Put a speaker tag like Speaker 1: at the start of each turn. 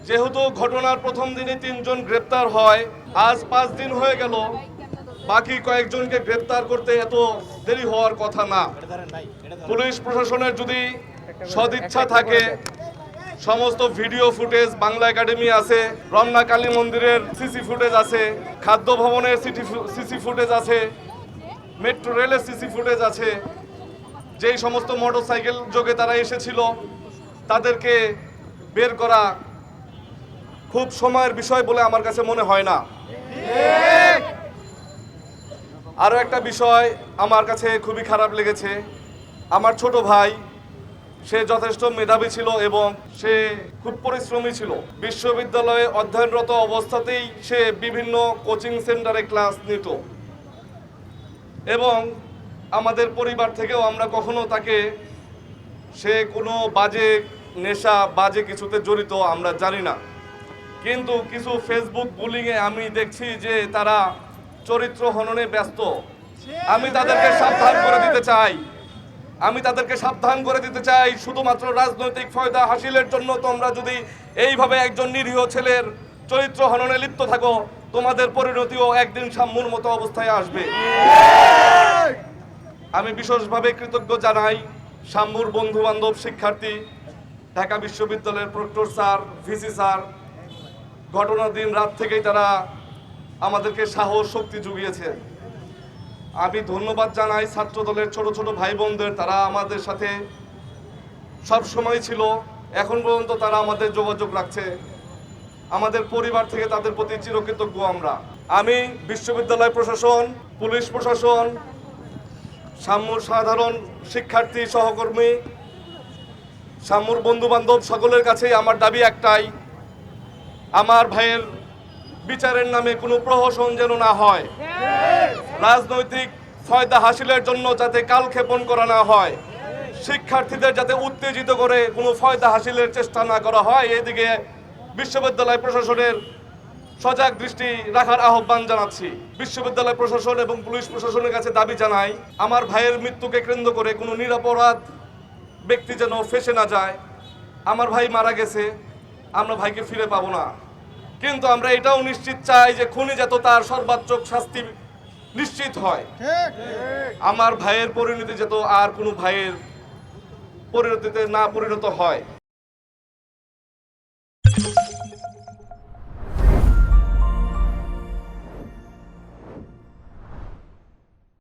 Speaker 1: যেহেতু ঘটনার প্রথম দিনে 3 জন গ্রেপ্তার হয়, আজ 5 দিন হয়ে গেল, বাকি কয়েকজনকে গ্রেপ্তার করতে এত দেরি হওয়ার কথা না। পুলিশ প্রশাসনের যদি সদিচ্ছা থাকে, সমস্ত ভিডিও ফুটেজ বাংলা একাডেমি আছে, রমনা কালী মন্দিরের সিসি ফুটেজ আছে, খাদ্য ভবনের সিসি ফুটেজ আছে, মেট্রো রেলের সিসি ফুটেজ আছে। যেই সমস্ত মোটরসাইকেল যোগে তারা এসেছিল তাদেরকে বের করা খুব সময়ের বিষয় বলে আমার কাছে মনে হয় না। আরও একটা বিষয় আমার কাছে খুবই খারাপ লেগেছে। আমার ছোট ভাই, সে যথেষ্ট মেধাবী ছিল এবং সে খুব পরিশ্রমী ছিল। বিশ্ববিদ্যালয়ে অধ্যয়নরত অবস্থাতেই সে বিভিন্ন কোচিং সেন্টারে ক্লাস নিত এবং আমাদের পরিবার থেকেও আমরা কখনো তাকে সে কোনো বাজে নেশা বাজে কিছুতে জড়িত আমরা জানি না। কিন্তু কিছু ফেসবুক বুলিংয়ে আমি দেখছি যে তারা চরিত্র হননে ব্যস্ত। আমি তাদেরকে সাবধান করে দিতে চাই শুধুমাত্র রাজনৈতিক ফায়দা হাসিলের জন্য তোমরা যদি এইভাবে একজন নিরীহ ছেলের চরিত্র হননে লিপ্ত থাকো, তোমাদের পরিণতিও একদিন শাম্মুর মতো অবস্থায় আসবে। আমি বিশেষভাবে কৃতজ্ঞ জানাই শাম্মুর বন্ধু বান্ধব, শিক্ষার্থী, ঢাকা বিশ্ববিদ্যালয়ের প্রক্টর স্যার, ভিসি স্যার। ঘটনার দিন রাত থেকেই তারা আমাদেরকে সাহস শক্তি জুগিয়েছে। আমি ধন্যবাদ জানাই ছাত্র দলের ছোট ছোট ভাই বোনদের, তারা আমাদের সাথে সব সময় ছিল, এখন পর্যন্ত তারা আমাদের যোগাযোগ রাখছে। আমাদের পরিবার থেকে তাদের প্রতি চিরকৃতজ্ঞ আমরা। আমি বিশ্ববিদ্যালয় প্রশাসন, পুলিশ প্রশাসন, শাম্মুর সাধারণ শিক্ষার্থী সহকর্মী, শাম্মুর বন্ধু বান্ধব সকলের কাছেই আমার দাবি একটাই, আমার ভাইয়ের বিচারের নামে কোনো প্রহসন যেন না হয়। রাজনৈতিক ফায়দা হাসিলের জন্য যাতে কালক্ষেপণ করা না হয়, শিক্ষার্থীদের যাতে উত্তেজিত করে কোনো ফায়দা হাসিলের চেষ্টা না করা হয়, এদিকে বিশ্ববিদ্যালয় প্রশাসনের সজাগ দৃষ্টি রাখার আহ্বান জানাচ্ছি। বিশ্ববিদ্যালয় প্রশাসন এবং পুলিশ প্রশাসনের কাছে দাবি জানাই, আমার ভাইয়ের মৃত্যুকে কেন্দ্র করে কোনো নিরপরাধ ব্যক্তি যেন ফেঁসে না যায়। আমার ভাই মারা গেছে, আমরা ভাইকে ফিরে পাবো না, কিন্তু আমরা এটাও নিশ্চিত চাই যে খুনি যাতে তার সর্বোচ্চ শাস্তি নিশ্চিত হয়। আমার ভাইয়ের পরিণতি যাতে আর কোনো ভাইয়ের পরিণতিতে না পরিণত হয়।